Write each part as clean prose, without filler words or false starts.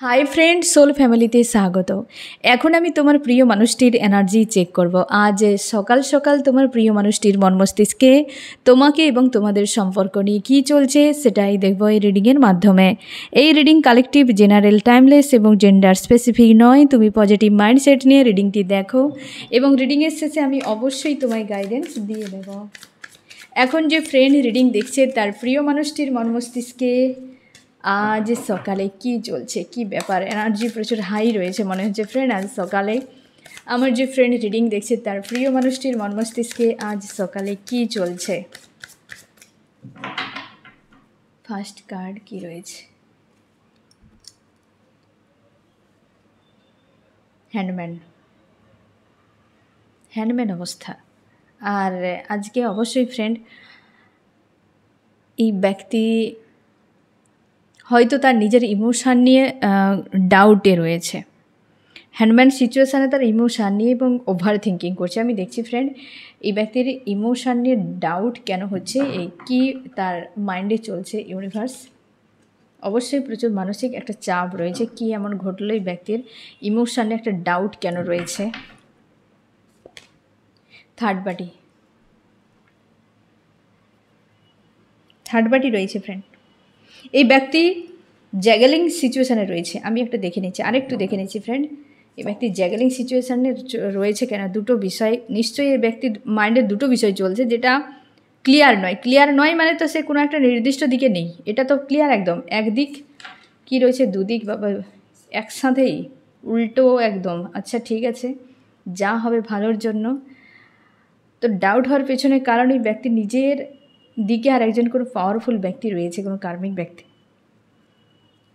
Hi friend, soul ফ্যামিলিতে স্বাগত। এখন আমি তোমার প্রিয় মানুষটির এনার্জি চেক করব। আজ সকাল সকাল তোমার প্রিয় মানুষটির মন মস্তিষ্কে তোমাকে এবং তোমাদের সম্পর্ক নিয়ে কী চলছে সেটাই দেখব এই রিডিংয়ের মাধ্যমে। এই রিডিং কালেকটিভ, জেনারেল, টাইমলেস এবং জেন্ডার স্পেসিফিক নয়। তুমি পজিটিভ মাইন্ডসেট নিয়ে রিডিংটি দেখো এবং রিডিংয়ের শেষে আমি অবশ্যই তোমায় গাইডেন্স দিয়ে দেব। এখন যে ফ্রেন্ড রিডিং দেখছে তার প্রিয় মানুষটির মন মস্তিষ্কে আজ সকালে কি চলছে, কি ব্যাপার, এনার্জি প্রচুর হাই রয়েছে মনে হচ্ছে ফ্রেন্ড। আজ সকালে আমার যে ফ্রেন্ড রিডিং দেখছে তার প্রিয় মানুষটির মন মস্তিষ্কে আজ সকালে কি চলছে। ফার্স্ট কার্ড কি রয়েছে? হ্যান্ডম্যান অবস্থা। আর আজকে অবশ্যই ফ্রেন্ড এই ব্যক্তি হয়তো তার নিজের ইমোশান নিয়ে ডাউটে রয়েছে। হ্যান্ডম্যান সিচুয়েশানে তার ইমোশান নিয়ে এবং ওভার থিঙ্কিং করছে। আমি দেখছি ফ্রেন্ড এই ব্যক্তির ইমোশান নিয়ে ডাউট কেন হচ্ছে, এই কি তার মাইন্ডে চলছে ইউনিভার্স। অবশ্যই প্রচুর মানসিক একটা চাপ রয়েছে। কি এমন ঘটলো এই ব্যক্তির ইমোশানে একটা ডাউট কেন রয়েছে। থার্ড পার্টি রয়েছে ফ্রেন্ড। এই ব্যক্তি জ্যাগলিং সিচুয়েশানে রয়েছে। আমি একটা দেখে নিচ্ছি, আরেকটু দেখে নিচ্ছি ফ্রেন্ড এই ব্যক্তি জ্যাগলিং সিচুয়েশানে রয়েছে কেন। দুটো বিষয় নিশ্চয়ই এই ব্যক্তির মাইন্ডে দুটো বিষয় চলছে, যেটা ক্লিয়ার নয় মানে তো সে কোনো একটা নির্দিষ্ট দিকে নেই, এটা তো ক্লিয়ার একদম। একদিক কি রয়েছে, দুদিক বাবা একসাথেই উল্টো একদম। আচ্ছা ঠিক আছে, যা হবে ভালোর জন্য। তো ডাউট হওয়ার পেছনে কারণ এই ব্যক্তি নিজের দিকে আর একজন কোনো পাওয়ারফুল ব্যক্তি রয়েছে, কোনো কার্মিক ব্যক্তি,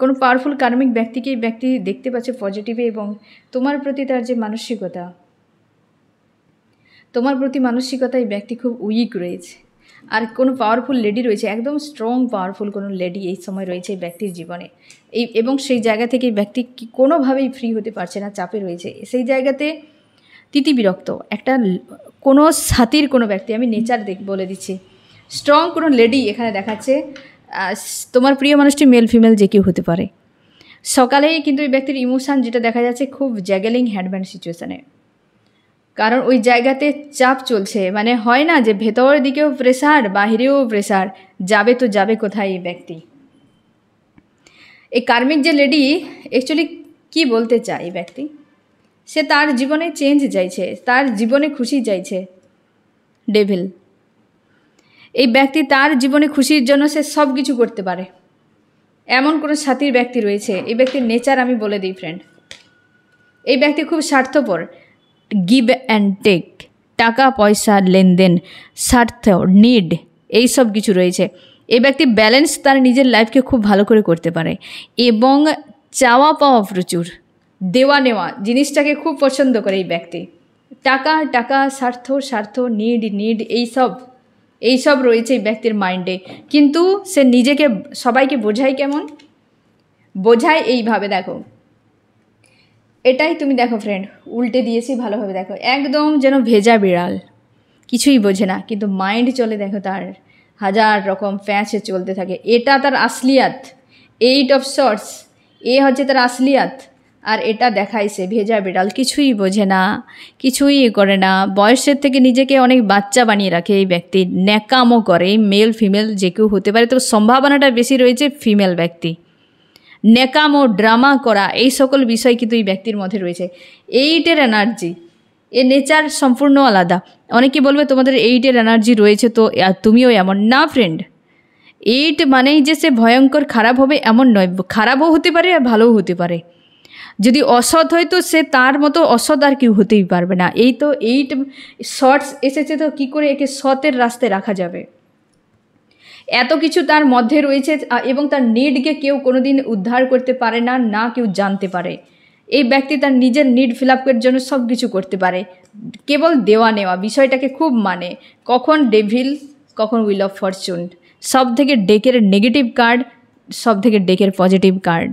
কোনো পাওয়ারফুল কার্মিক ব্যক্তিকে এই ব্যক্তি দেখতে পাচ্ছে পজিটিভে। এবং তোমার প্রতি তার যে মানসিকতা, তোমার প্রতি মানসিকতা এই ব্যক্তি খুব উইক রয়েছে। আর কোনো পাওয়ারফুল লেডি রয়েছে, একদম স্ট্রং পাওয়ারফুল কোনো লেডি এই সময় রয়েছে এই ব্যক্তির জীবনে। এবং সেই জায়গা থেকে এই ব্যক্তি কোনোভাবেই ফ্রি হতে পারছে না, চাপে রয়েছে। সেই জায়গাতে তিতিবিরক্ত একটা কোনো সাথীর কোনো ব্যক্তি, আমি নেচার বলে দিচ্ছি, স্ট্রং কোনো লেডি এখানে দেখাচ্ছে। তোমার প্রিয় মানুষটি মেল ফিমেল যে কেউ হতে পারে। সকালেই কিন্তু এই ব্যক্তির ইমোশান যেটা দেখা যাচ্ছে খুব জ্যাগলিং হ্যান্ডম্যান সিচুয়েশানে, কারণ ওই জায়গাতে চাপ চলছে। মানে হয় না যে ভেতরের দিকেও প্রেশার, বাহিরেও প্রেশার, যাবে তো যাবে কোথায় এই ব্যক্তি। এই কার্মিক যে লেডি অ্যাকচুয়ালি কি বলতে চায় এই ব্যক্তি, সে তার জীবনে চেঞ্জ চাইছে, তার জীবনে খুশি চাইছে। ডেভিল এই ব্যক্তি তার জীবনে খুশির জন্য সে সব কিছু করতে পারে, এমন কোনো সাথীর ব্যক্তি রয়েছে। এই ব্যক্তির নেচার আমি বলে দিই ফ্রেন্ড, এই ব্যক্তি খুব স্বার্থপর, গিভ অ্যান্ড টেক, টাকা পয়সা লেনদেন, স্বার্থ, নিড, এই সব কিছু রয়েছে। এই ব্যক্তি ব্যালেন্স তার নিজের লাইফকে খুব ভালো করে করতে পারে এবং চাওয়া পাওয়া প্রচুর, দেওয়া নেওয়া জিনিসটাকে খুব পছন্দ করে এই ব্যক্তি। টাকা স্বার্থ, নিড এইসব রয়েছে এই ব্যক্তির মাইন্ডে। কিন্তু সে নিজেকে সবাইকে বোঝায় কেমন, বোঝায় এইভাবে। দেখো এটাই তুমি দেখো ফ্রেন্ড, উল্টে দিয়েছি, ভালোভাবে দেখো, একদম যেন ভেজা বিড়াল, কিছুই বোঝে না, কিন্তু মাইন্ড চলে দেখো তার হাজার রকম প্যাঁচে চলতে থাকে। এটা তার আসলিয়াত, 8 অফ শর্টস, এ হচ্ছে তার আসলিয়াত। আর এটা দেখায় সে ভেজা বিড়াল, কিছুই বোঝে না, কিছুই করে না। বয়সের থেকে নিজেকে অনেক বাচ্চা বানিয়ে রাখে এই ব্যক্তি, ন্যাকামো করে। মেল ফিমেল যে কেউ হতে পারে, তবে সম্ভাবনাটা বেশি রয়েছে ফিমেল ব্যক্তি। ন্যাকামো, ড্রামা করা, এই সকল বিষয় কিন্তু এই ব্যক্তির মধ্যে রয়েছে। 8-এর এনার্জি, এ নেচার সম্পূর্ণ আলাদা। অনেকে বলবে তোমাদের 8-এর এনার্জি রয়েছে তো তুমিও এমন। না ফ্রেন্ড, 8 মানেই যে সে ভয়ঙ্কর খারাপ হবে এমন নয়, খারাপও হতে পারে আর ভালোও হতে পারে। যদি অসৎ হয় তো সে তার মতো অসৎ আর কেউ হতেই পারবে না। এই তো 8 শর্টস এসেছে, তো কী করে একে সতের রাস্তায় রাখা যাবে। এত কিছু তার মধ্যে রয়েছে এবং তার নিডকে কেউ কোনোদিন উদ্ধার করতে পারে না, না কেউ জানতে পারে। এই ব্যক্তি তার নিজের নিড ফিল আপের জন্য সব কিছু করতে পারে, কেবল দেওয়া নেওয়া বিষয়টাকে খুব মানে। কখন ডেভিল, কখন হুইল অফ ফরচুন, সব থেকে ডেকের নেগেটিভ কার্ড, সব থেকে ডেকের পজিটিভ কার্ড।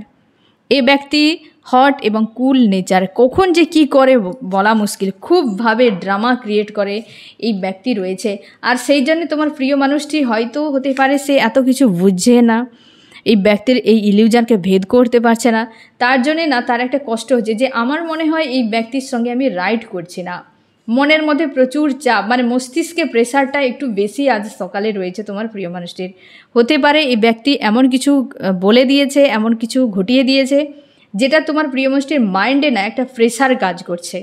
এই ব্যক্তি হট এবং কুল নেচার, কখন যে কি করে বলা মুশকিল, খুবভাবে ড্রামা ক্রিয়েট করে এই ব্যক্তি রয়েছে। আর সেই জন্য তোমার প্রিয় মানুষটি হয়তো হতে পারে সে এত কিছু বুঝে না, এই ব্যক্তির এই ইলিউশনকে ভেদ করতে পারছে না, তার জন্যে না তার একটা কষ্ট হচ্ছে যে আমার মনে হয় এই ব্যক্তির সঙ্গে আমি রাইড করছি না। মনের মধ্যে প্রচুর চাপ, মানে মস্তিষ্কে প্রেশারটা একটু বেশি আজ সকালে রয়েছে তোমার প্রিয় মানুষটির। হতে পারে এই ব্যক্তি এমন কিছু বলে দিয়েছে, এমন কিছু ঘটিয়ে দিয়েছে যেটা তোমার প্রিয় মানুষটির মাইন্ডে না একটা প্রেশার কাজ করছে,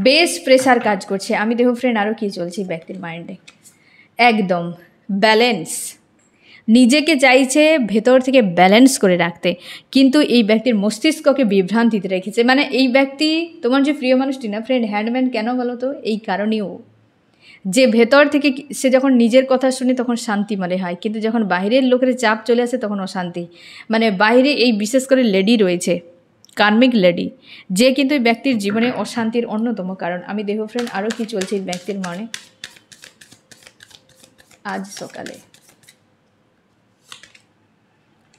বেশ প্রেশার কাজ করছে। আমি দেখো ফ্রেন্ড আরও কী চলছে ব্যক্তির মাইন্ডে, একদম ব্যালেন্স, নিজেকে চাইছে ভেতর থেকে ব্যালেন্স করে রাখতে, কিন্তু এই ব্যক্তির মস্তিষ্ককে বিভ্রান্তিতে রেখেছে। মানে এই ব্যক্তি তোমার যে প্রিয় মানুষটি না ফ্রেন্ড, হ্যান্ডম্যান কেন বলো তো, এই কারণেও যে ভেতর থেকে সে যখন নিজের কথা শুনে তখন শান্তি মনে হয়, কিন্তু যখন বাইরের লোকের চাপ চলে আসে তখন অশান্তি। মানে বাইরে এই বিশেষ করে লেডি রয়েছে, কার্মিক লেডি, যে কিন্তু এই ব্যক্তির জীবনে অশান্তির অন্যতম কারণ। আমি দেখো ফ্রেন্ড আরও কি চলছে এই ব্যক্তির মনে আজ সকালে।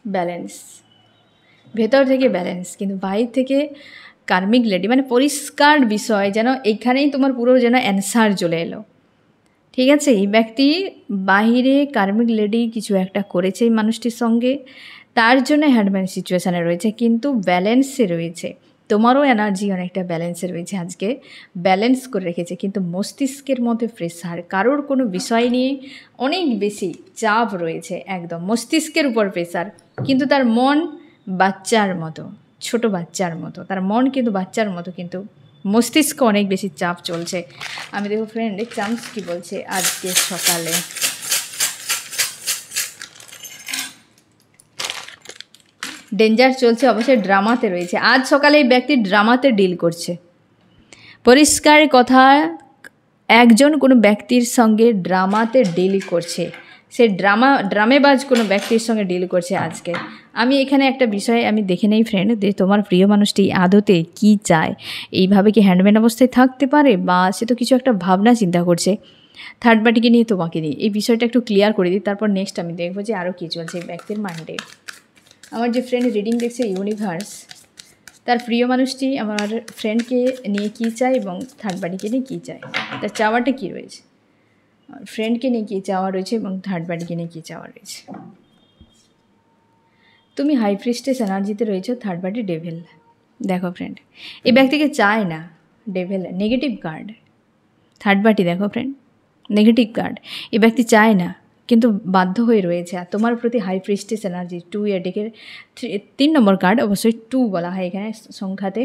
ব্যালেন্স, ভেতর থেকে ব্যালেন্স, কিন্তু বাইরে থেকে কার্মিক লেডি, মানে পরিষ্কার বিষয়, যেন এইখানেই তোমার পুরো যেন অ্যান্সার চলে এলো। ঠিক আছে, এই ব্যক্তি বাহিরে কার্মিক লেডি কিছু একটা করেছে এই মানুষটির সঙ্গে, তার জন্য হ্যান্ডম্যান সিচুয়েশানে রয়েছে, কিন্তু ব্যালেন্সে রয়েছে। তোমারও এনার্জি অনেকটা ব্যালেন্সে রয়েছে, আজকে ব্যালেন্স করে রেখেছে, কিন্তু মস্তিষ্কের মধ্যে প্রেশার, কারোর কোনো বিষয় নিয়ে অনেক বেশি চাপ রয়েছে, একদম মস্তিষ্কের উপর প্রেশার, কিন্তু তার মন বাচ্চার মতো, ছোট বাচ্চার মতো, তার মন কিন্তু বাচ্চার মতো, কিন্তু মস্তিষ্ক অনেক বেশি চাপ চলছে। আমি দেখো ফ্রেন্ড চান্স কি বলছে আজকে সকালে। ডেঞ্জার চলছে, অবশ্যই ড্রামাতে রয়েছে। আজ সকালে এই ব্যক্তি ড্রামাতে ডিল করছে, পরিষ্কার কথা, একজন কোনো ব্যক্তির সঙ্গে ড্রামাতে ডিল করছে, সে ড্রামেবাজ কোনো ব্যক্তির সঙ্গে ডিল করছে আজকে। আমি এখানে একটা বিষয় আমি দেখে নেই ফ্রেন্ড, যে তোমার প্রিয় মানুষটি আদতে কি চায়, এইভাবে কি হ্যান্ডম্যান অবস্থায় থাকতে পারে, বা সে তো কিছু একটা ভাবনা চিন্তা করছে থার্ড পার্টিকে নিয়ে, তোমাকে নিয়ে। এই বিষয়টা একটু ক্লিয়ার করে দিই, তারপর নেক্সট আমি দেখবো যে আরও কী চলছে এই ব্যক্তির মাইন্ডে। আমার যে ফ্রেন্ড রিডিং দেখছে ইউনিভার্স, তার প্রিয় মানুষটি আমার ফ্রেন্ডকে নিয়ে কী চায় এবং থার্ড পার্টিকে নিয়ে কী চায়, তার চাওয়াটা কী রয়েছে, ফ্রেন্ডকে নিয়ে কী চাওয়া রয়েছে এবং থার্ড পার্টিকে নিয়ে কী চাওয়া রয়েছে। তুমি হাই প্রিস্টেস এনার্জিতে রয়েছে, থার্ড পার্টি ডেভিল। দেখো ফ্রেন্ড এই ব্যক্তিকে চায় না, devil negative card, third party দেখো ফ্রেন্ড নেগেটিভ কার্ড, এই ব্যক্তি চায় না কিন্তু বাধ্য হয়ে রয়েছে। আর তোমার প্রতি হাই প্রিস্টেস এনার্জি, 2 এডিকের 3 নম্বর কার্ড, অবশ্যই 2 বলা হয় এখানে সংখ্যাতে,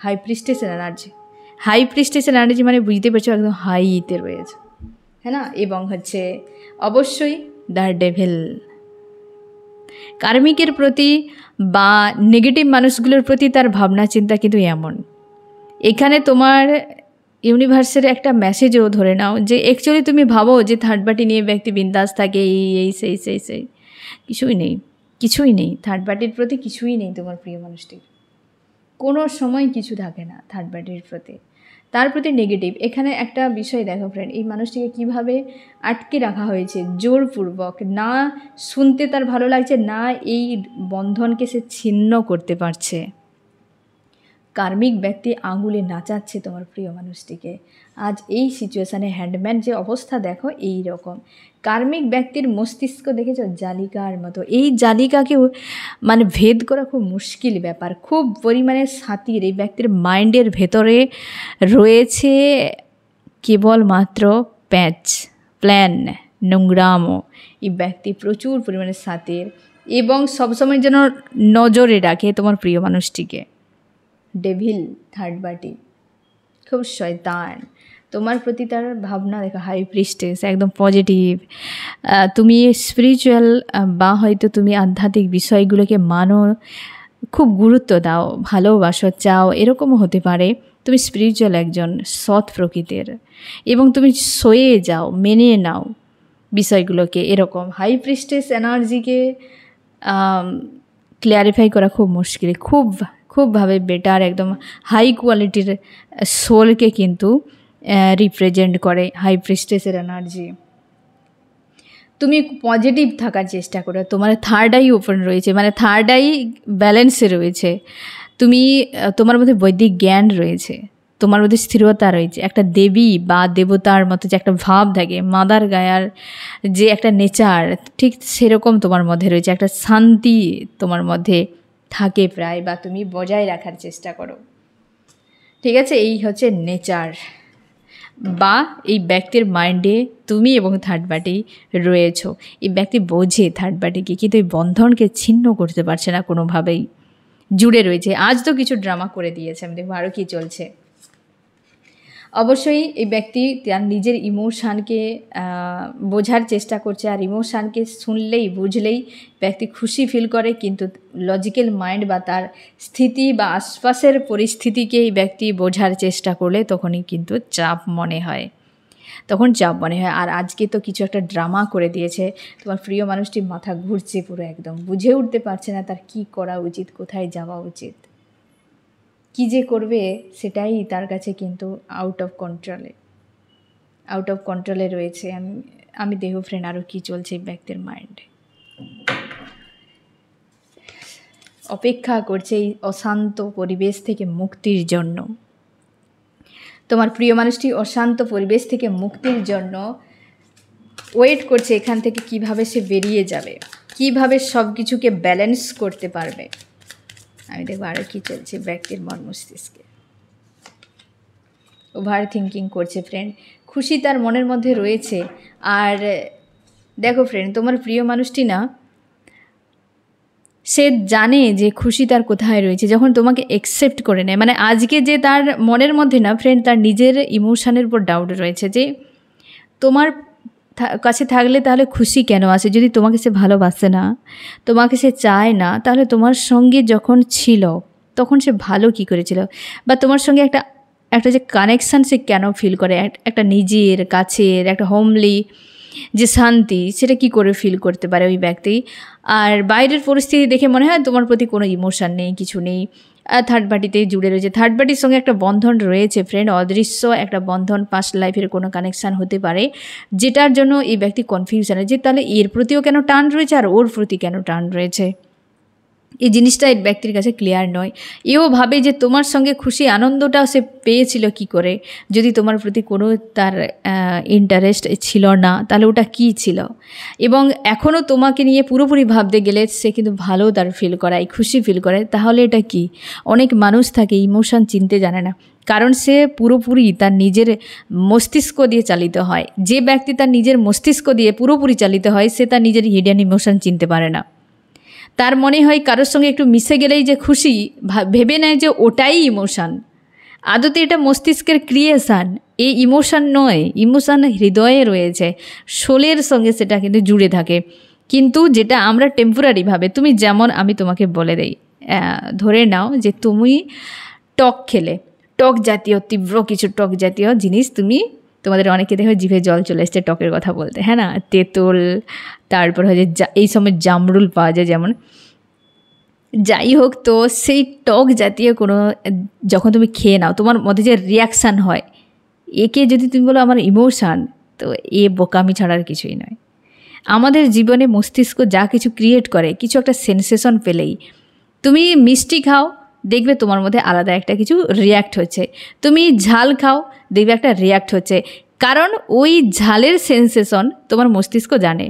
high priestess energy. High priestess energy মানে বুঝতে পারছো একদম হাইতে রয়েছে, হ্যাঁ না, এবং হচ্ছে অবশ্যই দ্য ডেভিল। কার্মিকের প্রতি বা নেগেটিভ মানুষগুলোর প্রতি তার ভাবনা চিন্তা কিন্তু এমন, এখানে তোমার ইউনিভার্সের একটা মেসেজও ধরে নাও যে অ্যাকচুয়ালি তুমি ভাবো যে থার্ড পার্টি নিয়ে ব্যক্তি বিন্দাস থাকে, এই সেই কিছুই নেই, কিছুই নেই থার্ড পার্টির প্রতি, কিছুই নেই তোমার প্রিয় মানুষটির, কোনো সময় কিছু থাকে না থার্ড পার্টির প্রতি, তার প্রতি নেগেটিভ। এখানে একটা বিষয় দেখো ফ্রেন্ড, এই মানুষটিকে কিভাবে আটকে রাখা হয়েছে জোরপূর্বক, না শুনতে তার ভালো লাগছে, না এই বন্ধনকে সে ছিন্ন করতে পারছে। কার্মিক ব্যক্তি আঙুলে নাচাচ্ছে তোমার প্রিয় মানুষটিকে আজ এই সিচুয়েশানে। হ্যান্ডম্যান যে অবস্থা দেখো এই রকম, কার্মিক ব্যক্তির মস্তিষ্ক দেখেছ জালিকার মতো, এই জালিকাকেও মানে ভেদ করা খুব মুশকিল ব্যাপার, খুব পরিমাণে সাতির। এই ব্যক্তির মাইন্ডের ভেতরে রয়েছে কেবলমাত্র প্যাচ, প্ল্যান, নোংরামো। এই ব্যক্তি প্রচুর পরিমাণে সাতির এবং সবসময় যেন নজরে রাখে তোমার প্রিয় মানুষটিকে। ডেভিল থার্ড পার্টি খুব শয়তান, তোমার প্রতি তার ভাবনা দেখো হাই প্রিস্টেস, একদম পজিটিভ। তুমি স্পিরিচুয়াল বা হয়তো তুমি আধ্যাত্মিক বিষয়গুলোকে মানো, খুব গুরুত্ব দাও, ভালোবাসো, চাও, এরকমও হতে পারে। তুমি স্পিরিচুয়াল একজন, সৎ প্রকৃতির, এবং তুমি সয়ে যাও, মেনে নাও বিষয়গুলোকে। এরকম হাই প্রিস্টেস এনার্জিকে ক্লিয়ারিফাই করা খুব মুশকিল, খুবভাবে বেটার, একদম হাই কোয়ালিটির সোলকে কিন্তু রিপ্রেজেন্ট করে হাই প্রিস্টেসের এনার্জি। তুমি পজিটিভ থাকার চেষ্টা করো, তোমার থার্ড আই ওপেন রয়েছে, মানে থার্ড আই ব্যালেন্সে রয়েছে, তুমি তোমার মধ্যে বৈদিক জ্ঞান রয়েছে, তোমার মধ্যে স্থিরতা রয়েছে, একটা দেবী বা দেবতার মতো যে একটা ভাব থাকে, মাদার গায়ার যে একটা নেচার, ঠিক সেরকম তোমার মধ্যে রয়েছে। একটা শান্তি তোমার মধ্যে থাকে প্রায়, বা তুমি বজায় রাখার চেষ্টা করো। ঠিক আছে, এই হচ্ছে নেচার, বা এই ব্যক্তির মাইন্ডে তুমি এবং থার্ড পার্টি রয়েছো। এই ব্যক্তি বোঝে থার্ড পার্টিকে, কিন্তু এই বন্ধনকে ছিন্ন করতে পারছে না কোনোভাবেই, জুড়ে রয়েছে। আজ তো কিছু ড্রামা করে দিয়েছে, আমি দেখবো আরও কী চলছে। অবশ্যই এই ব্যক্তি তার নিজের ইমোশানকে বোঝার চেষ্টা করছে, আর ইমোশানকে শুনলেই বুঝলেই ব্যক্তি খুশি ফিল করে, কিন্তু লজিক্যাল মাইন্ড বা তার স্থিতি বা আশপাশের পরিস্থিতিকে এই ব্যক্তি বোঝার চেষ্টা করলে তখনই কিন্তু চাপ মনে হয়, তখন চাপ মনে হয়। আর আজকে তো কিছু একটা ড্রামা করে দিয়েছে, তোমার প্রিয় মানুষটি মাথা ঘুরছে পুরো, একদম বুঝে উঠতে পারছে না তার কী করা উচিত, কোথায় যাওয়া উচিত, কী যে করবে সেটাই তার কাছে কিন্তু আউট অফ কন্ট্রোলে রয়েছে। আমি দেখো ফ্রেন্ড আরও কী চলছে এই ব্যক্তির মাইন্ডে। অপেক্ষা করছে এই অশান্ত পরিবেশ থেকে মুক্তির জন্য। তোমার প্রিয় মানুষটি অশান্ত পরিবেশ থেকে মুক্তির জন্য ওয়েট করছে এখান থেকে কিভাবে সে বেরিয়ে যাবে, কিভাবে সব কিছুকে ব্যালেন্স করতে পারবে। আমি দেখবো আরও কী চলছে ব্যক্তির মন মস্তিষ্কে। ওভার থিঙ্কিং করছে ফ্রেন্ড, খুশি তার মনের মধ্যে রয়েছে। আর দেখো ফ্রেন্ড, তোমার প্রিয় মানুষটি না, সে জানে যে খুশি তার কোথায় রয়েছে যখন তোমাকে অ্যাকসেপ্ট করে নেয়। মানে আজকে যে তার মনের মধ্যে না ফ্রেন্ড, তার নিজের ইমোশানের উপর ডাউট রয়েছে যে তোমার কাছে থাকলে তাহলে খুশি কেন আসে, যদি তোমাকে সে ভালোবাসে না, তোমাকে সে চায় না, তাহলে তোমার সঙ্গে যখন ছিল তখন সে ভালো কী করেছিল, বা তোমার সঙ্গে একটা যে কানেকশান সে কেন ফিল করে, একটা নিজের কাছের একটা হোমলি যে শান্তি, সেটা কি করে ফিল করতে পারে ওই ব্যক্তি। আর বাইরের পরিস্থিতি দেখে মনে হয় তোমার প্রতি কোনো ইমোশান নেই, কিছু নেই, থার্ড পার্টিতেই জুড়ে রয়েছে। থার্ড পার্টির সঙ্গে একটা বন্ধন রয়েছে ফ্রেন্ড, অদৃশ্য একটা বন্ধন, পাস্ট লাইফের কোনো কানেকশান হতে পারে, যেটার জন্য এই ব্যক্তি কনফিউশনে যে তাহলে এর প্রতিও কেন টান রয়েছে আর ওর প্রতি কেন টান রয়েছে। এই জিনিসটা এই ব্যক্তির কাছে ক্লিয়ার নয়। এও ভাবে যে তোমার সঙ্গে খুশি আনন্দটা সে পেয়েছিল কি করে, যদি তোমার প্রতি কোনো তার ইন্টারেস্ট ছিল না, তাহলে ওটা কী ছিল। এবং এখনও তোমাকে নিয়ে পুরোপুরি ভাবতে গেলে সে কিন্তু ভালো তার ফিল করায়, খুশি ফিল করে, তাহলে এটা কি। অনেক মানুষ থাকে ইমোশন চিনতে জানে না, কারণ সে পুরোপুরি তার নিজের মস্তিষ্ক দিয়ে চালিত হয়। যে ব্যক্তি তার নিজের মস্তিষ্ক দিয়ে পুরোপুরি চালিত হয়, সে তার নিজের হিডেন ইমোশন চিনতে পারে না। তার মনে হয় কারোর সঙ্গে একটু মিশে গেলেই যে খুশি, ভেবে নেয় যে ওটাই ইমোশান। আদতে এটা মস্তিষ্কের ক্রিয়েশান, এই ইমোশান নয়। ইমোশান হৃদয়ে রয়েছে, সোলের সঙ্গে সেটা কিন্তু জুড়ে থাকে। কিন্তু যেটা আমরা টেম্পোরারিভাবে, তুমি যেমন, আমি তোমাকে বলে দেই, ধরে নাও যে তুমি টক খেলে, টক জাতীয় তীব্র কিছু টক জাতীয় জিনিস তুমি, তোমাদের অনেকে দেখো জিভে জল চলে এসছে টকের কথা বলতে, হ্যাঁ না, তেঁতুল, তারপর হচ্ছে এই সময় জামরুল পাওয়া যায় যেমন, যাই হোক। তো সেই টক জাতীয় কোনো যখন তুমি খেয়ে নাও, তোমার মধ্যে যে রিয়াকশান হয়, একে যদি তুমি বলো আমার ইমোশান, তো এ বোকামি ছাড়ার কিছুই নয়। আমাদের জীবনে মস্তিষ্ক যা কিছু ক্রিয়েট করে, কিছু একটা সেন্সেশন পেলেই, তুমি মিষ্টি খাও, দেখবে তোমার মধ্যে আলাদা একটা কিছু রিয়্যাক্ট হচ্ছে। তুমি ঝাল খাও, দেখবে একটা রিয়্যাক্ট হচ্ছে, কারণ ওই ঝালের সেন্সেশন তোমার মস্তিষ্ক জানে,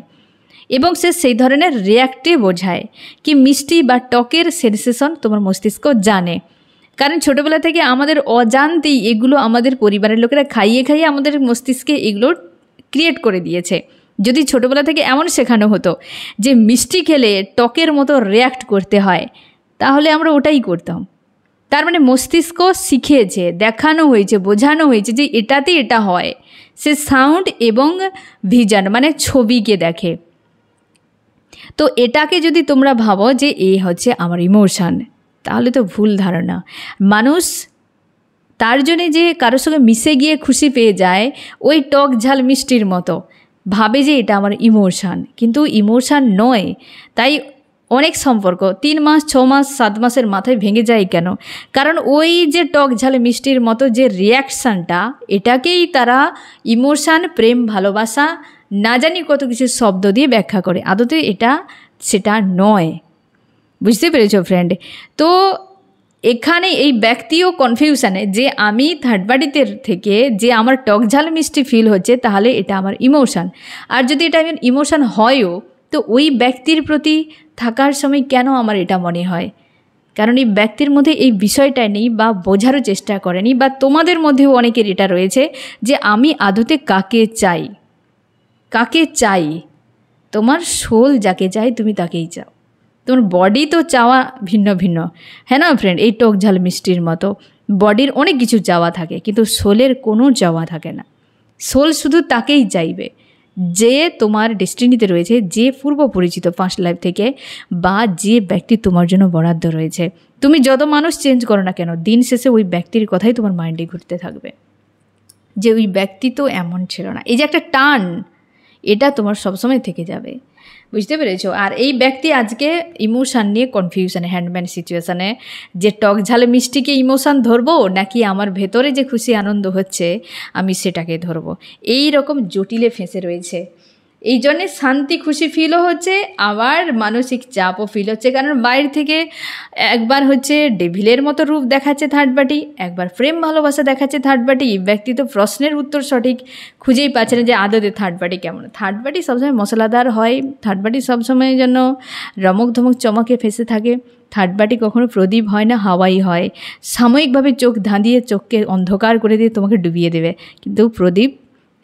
এবং সে সেই ধরনের রিয়্যাক্টে বোঝায় কি মিষ্টি বা টকের সেন্সেশন তোমার মস্তিষ্ক জানে। কারণ ছোটোবেলা থেকে আমাদের অজান্তেই এগুলো আমাদের পরিবারের লোকেরা খাইয়ে খাইয়ে আমাদের মস্তিষ্কে এগুলো ক্রিয়েট করে দিয়েছে। যদি ছোটোবেলা থেকে এমন শেখানো হতো যে মিষ্টি খেলে টকের মতো রিয়্যাক্ট করতে হয়, তাহলে আমরা ওটাই করতাম। তার মানে মস্তিষ্ক শিখেছে, দেখানো হয়েছে, বোঝানো হয়েছে যে এটাতে এটা হয়। সে সাউন্ড এবং ভিজন মানে ছবিকে দেখে। তো এটাকে যদি তোমরা ভাবো যে এই হচ্ছে আমার ইমোশান, তাহলে তো ভুল ধারণা। মানুষ তার জন্যে যে কারোর সঙ্গে মিশে গিয়ে খুশি পেয়ে যায়, ওই টক ঝাল মিষ্টির মতো ভাবে যে এটা আমার ইমোশান, কিন্তু ইমোশান নয়। তাই অনেক সম্পর্ক 3 মাস 6 মাস 7 মাসের মাথায় ভেঙে যায় কেন? কারণ ওই যে টক ঝাল মিষ্টির মতো যে রিয়াকশানটা, এটাকেই তারা ইমোশান, প্রেম, ভালোবাসা, না জানি কত কিছু শব্দ দিয়ে ব্যাখ্যা করে। আদতে এটা সেটা নয়। বুঝতে পেরেছো ফ্রেন্ড? তো এখানে এই ব্যক্তিও কনফিউশনে যে আমি থার্ড পার্টিতে থেকে যে আমার টক ঝাল মিষ্টি ফিল হচ্ছে, তাহলে এটা আমার ইমোশান। আর যদি এটা আমার ইমোশান হয়ও, তো ওই ব্যক্তির প্রতি থাকার সময় কেন আমার এটা মনে হয়? কারণ এই ব্যক্তির মধ্যে এই বিষয়টা নেই বা বোঝারও চেষ্টা করেনি, বা তোমাদের মধ্যেও অনেকের এটা রয়েছে যে আমি আদতে কাকে চাই, কাকে চাই। তোমার সোল যাকে চাই তুমি তাকেই চাও, তোমার বডি তো চাওয়া ভিন্ন ভিন্ন, হ্যাঁ না ফ্রেন্ড? এই টক ঝাল মিষ্টির মতো বডির অনেক কিছু চাওয়া থাকে, কিন্তু সোলের কোনো চাওয়া থাকে না। সোল শুধু তাকেই চাইবে যে তোমার ডেস্টিনিতে রয়েছে, যে পূর্ব পরিচিত ফার্স্ট লাইফ থেকে, বা যে ব্যক্তি তোমার জন্য বরাদ্দ রয়েছে। তুমি যত মানুষ চেঞ্জ করো না কেন, দিন শেষে ওই ব্যক্তির কথাই তোমার মাইন্ডে ঘুরতে থাকবে, যে ওই ব্যক্তি তো এমন ছিল না। এই যে একটা টান, এটা তোমার সবসময় থেকে যাবে, বুঝতে পেরেছো? আর এই ব্যক্তি আজকে ইমোশান নিয়ে কনফিউশনে, হ্যান্ডম্যান সিচুয়েশানে, যে টক ঝালে মিষ্টিকে ইমোশান ধরবো নাকি আমার ভেতরে যে খুশি আনন্দ হচ্ছে আমি সেটাকে ধরবো, এই রকম জটিলে ফেঁসে রয়েছে। এই জন্যে শান্তি খুশি ফিলও হচ্ছে, আবার মানসিক চাপও ফিল হচ্ছে। কারণ বাইরে থেকে একবার হচ্ছে ডেভিলের মতো রূপ দেখাচ্ছে থার্ড পার্টি, একবার প্রেম ভালোবাসা দেখাচ্ছে থার্ড পার্টি। ব্যক্তি তো প্রশ্নের উত্তর সঠিক খুঁজেই পাচ্ছে না যে আদতে থার্ড পার্টি কেমন। থার্ড পার্টি সবসময় মশলাদার হয়, থার্ড পার্টি সবসময় যেন রমক ধমক চমকে ফেসে থাকে। থার্ড পার্টি কখনো প্রদীপ হয় না, হাওয়াই হয়। সাময়িকভাবে চোখ ধাঁধিয়ে চোখকে অন্ধকার করে দিয়ে তোমাকে ডুবিয়ে দেবে, কিন্তু প্রদীপ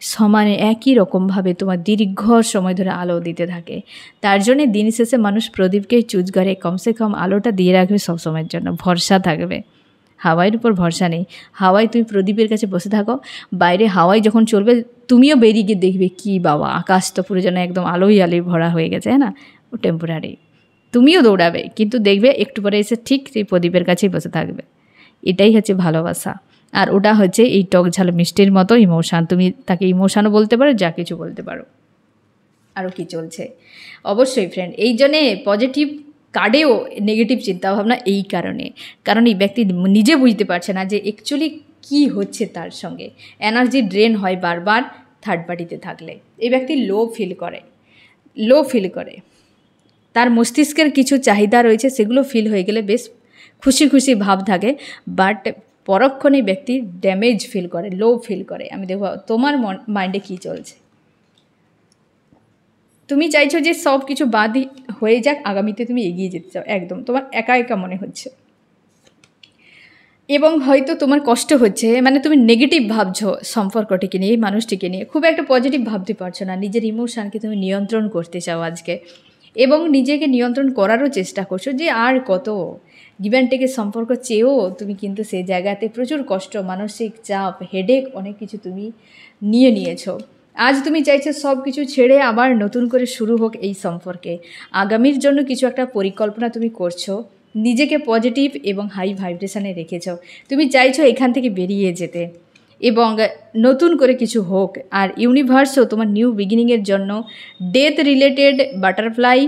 সমানে একই রকমভাবে তোমার দীর্ঘ সময় ধরে আলো দিতে থাকে। তার জন্যে দিন শেষে মানুষ প্রদীপকেই চুজ করে, কমসে কম আলোটা দিয়ে রাখবে সবসময়ের জন্য, ভরসা থাকবে। হাওয়াইয়ের উপর ভরসা নেই। হাওয়াই তুমি প্রদীপের কাছে বসে থাকো, বাইরে হাওয়াই যখন চলবে তুমিও বেরিয়ে গিয়ে দেখবে কি বাবা, আকাশ তো পুরো যেন একদম আলোই আলোয় ভরা হয়ে গেছে, হ্যাঁ না? ও টেম্পোরারি, তুমিও দৌড়াবে, কিন্তু দেখবে একটু পরে এসে ঠিক সেই প্রদীপের কাছেই বসে থাকবে। এটাই হচ্ছে ভালোবাসা। আর ওটা হচ্ছে এই টক ঝাল মিষ্টির মতো ইমোশান। তুমি তাকে ইমোশানও বলতে পারো, যা কিছু বলতে পারো। আরও কি চলছে? অবশ্যই ফ্রেন্ড, এই জন্যে পজিটিভ কার্ডেও নেগেটিভ চিন্তাভাবনা, এই কারণে, কারণ এই ব্যক্তি নিজে বুঝতে পারছে না যে অ্যাকচুয়ালি কী হচ্ছে তার সঙ্গে। এনার্জি ড্রেন হয় বারবার থার্ড পার্টিতে থাকলে। এই ব্যক্তি লো ফিল করে, তার মস্তিষ্কের কিছু চাহিদা রয়েছে, সেগুলো ফিল হয়ে গেলে বেশ খুশি খুশি ভাব থাকে, বাট পরক্ষণে ব্যক্তি ড্যামেজ ফিল করে, লো ফিল করে। আমি দেখব তোমার মাইন্ডে কী চলছে। তুমি চাইছো যে সব কিছু বাদই হয়ে যাক, আগামীতে তুমি এগিয়ে যেতে চাও, একদম তোমার একা একা মনে হচ্ছে, এবং হয়তো তোমার কষ্ট হচ্ছে, মানে তুমি নেগেটিভ ভাবছো সম্পর্কটিকে নিয়ে, এই মানুষটিকে নিয়ে খুব একটা পজিটিভ ভাবতে পারছো না। নিজের ইমোশানকে তুমি নিয়ন্ত্রণ করতে চাও আজকে, এবং নিজেকে নিয়ন্ত্রণ করারও চেষ্টা করছো যে আর কত গিভ অ্যান্ড টেকের সম্পর্ক চেয়েও তুমি কিন্তু সেই জায়গাতে প্রচুর কষ্ট, মানসিক চাপ, হেডেক, অনেক কিছু তুমি নিয়েছো। আজ তুমি চাইছো সব কিছু ছেড়ে আবার নতুন করে শুরু হোক এই সম্পর্কে। আগামীর জন্য কিছু একটা পরিকল্পনা তুমি করছো, নিজেকে পজিটিভ এবং হাই ভাইব্রেশনে রেখেছো। তুমি চাইছো এখান থেকে বেরিয়ে যেতে এবং নতুন করে কিছু হোক। আর ইউনিভার্সও তোমার নিউ বিগিনিংয়ের জন্য ডেথ রিলেটেড, বাটারফ্লাই,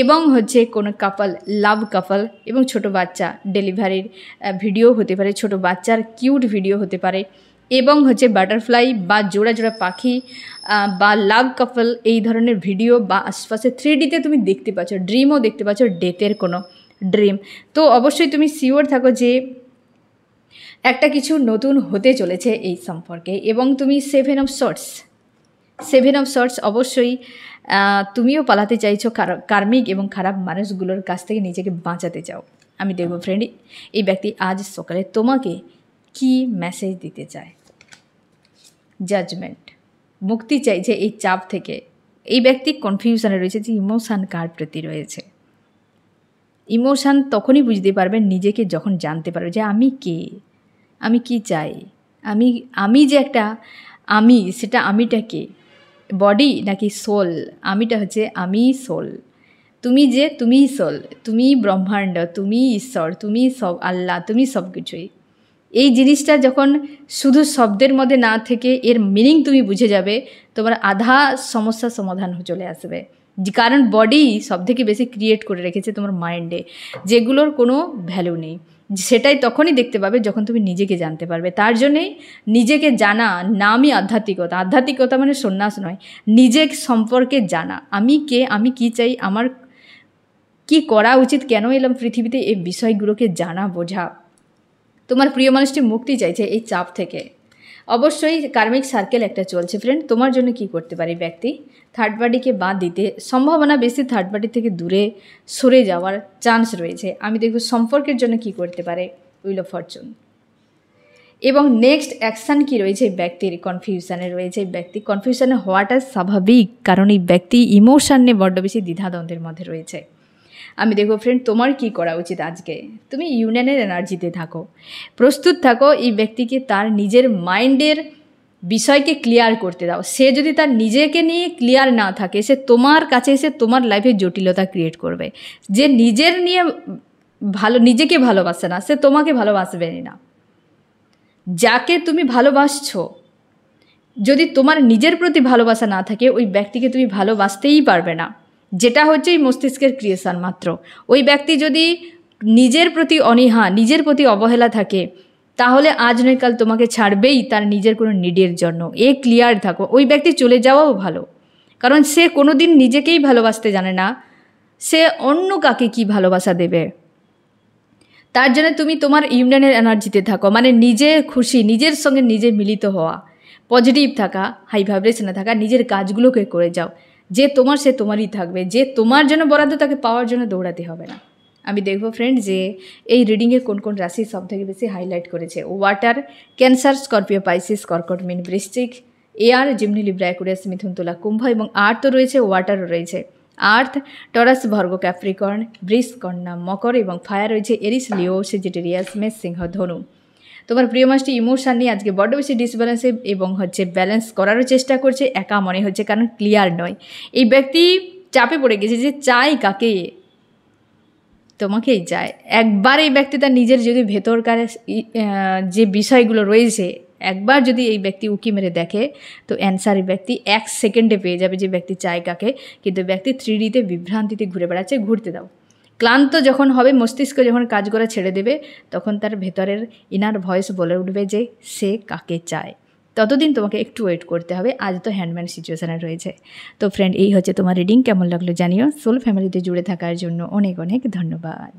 এবং হচ্ছে কোনো কাপল, লাভ কাপল, এবং ছোট বাচ্চা ডেলিভারির ভিডিও হতে পারে, ছোট বাচ্চার কিউট ভিডিও হতে পারে, এবং হচ্ছে বাটারফ্লাই বা জোড়া জোড়া পাখি বা লাভ কাপল, এই ধরনের ভিডিও বা আশপাশে 3Dতে তুমি দেখতে পাচ্ছ, ড্রিমও দেখতে পাচ্ছ, ডেথের কোনো ড্রিম। তো অবশ্যই তুমি শিওর থাকো যে একটা কিছু নতুন হতে চলেছে এই সম্পর্কে। এবং তুমি 7 অফ শর্টস অবশ্যই তুমিও পালাতে চাইছো কার্মিক এবং খারাপ মানুষগুলোর কাছ থেকে নিজেকে বাঁচাতে চাও। আমি দেখব ফ্রেন্ড, এই ব্যক্তি আজ সকালে তোমাকে কি মেসেজ দিতে চায়। জাজমেন্ট, মুক্তি চাইছে এই চাপ থেকে। এই ব্যক্তি কনফিউশনে রয়েছে যে ইমোশান কার প্রতি রয়েছে। ইমোশান তখনই বুঝতে পারবেন নিজেকে যখন জানতে পারবে যে আমি কে, আমি কি চাই, আমি যে একটা আমি, সেটা আমিটা কে, বডি নাকি সোল? আমিটা হচ্ছে আমি সোল, তুমিই সোল, তুমি ব্রহ্মাণ্ড, তুমি ঈশ্বর, তুমি সব আল্লাহ, তুমি সব কিছুই। এই জিনিসটা যখন শুধু শব্দের মধ্যে না থেকে এর মিনিং তুমি বুঝে যাবে, তোমার আধা সমস্যার সমাধান চলে আসবে। কারণ বডি সব থেকে বেশি ক্রিয়েট করে রেখেছে তোমার মাইন্ডে, যেগুলোর কোনো ভ্যালু নেই। সেটাই তখনই দেখতে পাবে যখন তুমি নিজেকে জানতে পারবে। তার জন্যে নিজেকে জানা নামই আধ্যাত্মিকতা। আধ্যাত্মিকতা মানে সন্ন্যাস নয়, নিজের সম্পর্কে জানা। আমি কে, আমি কি চাই, আমার কি করা উচিত, কেন এলাম পৃথিবীতে, এই বিষয়গুলোকে জানা বোঝা। তোমার প্রিয় মানুষটি মুক্তি চাইছে এই চাপ থেকে। অবশ্যই কার্মিক সার্কেল একটা চলছে ফ্রেন্ড। তোমার জন্য কি করতে পারে ব্যক্তি? থার্ড পার্টিকে বাদ দিতে সম্ভাবনা বেশি, থার্ড পার্টি থেকে দূরে সরে যাওয়ার চান্স রয়েছে। আমি দেখব সম্পর্কের জন্য কি করতে পারে, হুইল অফ ফরচুন। এবং নেক্সট অ্যাকশান কি রয়েছে এই ব্যক্তির? কনফিউশনে রয়েছে এই ব্যক্তি। কনফিউশনে হওয়াটা স্বাভাবিক, কারণ এই ব্যক্তি ইমোশন নিয়ে বড্ড বেশি দ্বিধাদ্বন্দ্বের মধ্যে রয়েছে। আমি দেখো ফ্রেন্ড, তোমার কি করা উচিত আজকে? তুমি ইউনিয়নের এনার্জিতে থাকো, প্রস্তুত থাকো এই ব্যক্তিকে তার নিজের মাইন্ডের বিষয়কে ক্লিয়ার করতে দাও। সে যদি তার নিজেকে নিয়ে ক্লিয়ার না থাকে, সে তোমার কাছে এসে তোমার লাইফে জটিলতা ক্রিয়েট করবে। যে নিজের নিয়ে নিজেকে ভালোবাসে না, সে তোমাকে ভালোবাসবে না। যাকে তুমি ভালোবাসছো, যদি তোমার নিজের প্রতি ভালোবাসা না থাকে, ওই ব্যক্তিকে তুমি ভালোবাসতেই পারবে না। যেটা হচ্ছে এই মস্তিষ্কের ক্রিয়েশন মাত্র। ওই ব্যক্তি যদি নিজের প্রতি অনীহা, নিজের প্রতি অবহেলা থাকে, তাহলে আজ নয় কাল তোমাকে ছাড়বেই তার নিজের কোনো নিডের জন্য। ক্লিয়ার থাকো। ওই ব্যক্তি চলে যাওয়াও ভালো, কারণ সে কোনো দিন নিজেকেই ভালোবাসতে জানে না, সে অন্য কাকে কি ভালোবাসা দেবে। তার জন্য তুমি তোমার ইউনিয়নের এনার্জিতে থাকো, মানে নিজে খুশি, নিজের সঙ্গে নিজে মিলিত হওয়া, পজিটিভ থাকা, হাই ভাইব্রেশনে থাকা, নিজের কাজগুলোকে করে যাও। যে তোমার সে তোমারই থাকবে, যে তোমার জন্য বরাদ্দ তাকে পাওয়ার জন্য দৌড়াতে হবে না। আমি দেখব ফ্রেন্ড যে এই রিডিংয়ে কোন কোন রাশি সবথেকে বেশি হাইলাইট করেছে। ওয়াটার, ক্যান্সার, স্করপিও, পাইসিস, কর্কট, মীন, বৃশ্চিক, এয়ার, জিমনি, লিব্রা, অ্যাকুয়ারিয়াস, মিথুন, তুলা, কুম্ভ এবং আর্থও রয়েছে, ওয়াটারও রয়েছে। আর্থ, টরাস, ভার্গো, ক্যাপ্রিকর্ন, বৃষ, কন্যা, মকর এবং ফায়ার রয়েছে এরিস, লিও, সেজিটেরিয়াস, মেষ, সিংহ, ধনু। তোমার প্রিয় মাসটি ইমোশন নিয়ে আজকে বড্ড বেশি ডিসব্যালেন্সে এবং ব্যালেন্স করারও চেষ্টা করছে, একা মনে হচ্ছে, কারণ ক্লিয়ার নয়। এই ব্যক্তি চাপে পড়ে গেছে যে চাই কাকে, তোমাকেই চায়। একবার এই ব্যক্তি তার নিজের যদি ভেতরকার যে বিষয়গুলো রয়েছে একবার যদি এই ব্যক্তি উকি মেরে দেখে, তো অ্যান্সার এই ব্যক্তি 1 সেকেন্ডে পেয়ে যাবে যে ব্যক্তি চায় কাকে। কিন্তু ব্যক্তি 3Dতে বিভ্রান্তিতে ঘুরে বেড়াচ্ছে, ঘুরতে দাও। ক্লান্ত যখন হবে, মস্তিষ্ক যখন কাজ করা ছেড়ে দেবে, তখন তার ভেতরের ইনার ভয়েস বলে উঠবে যে সে কাকে চায়। ততদিন তোমাকে একটু ওয়েট করতে হবে। আজ তো হ্যান্ডম্যান সিচুয়েশানে রয়েছে। তো ফ্রেন্ড, এই হচ্ছে তোমার রিডিং। কেমন লাগলো জানিও। সোল ফ্যামিলিতে জুড়ে থাকার জন্য অনেক অনেক ধন্যবাদ।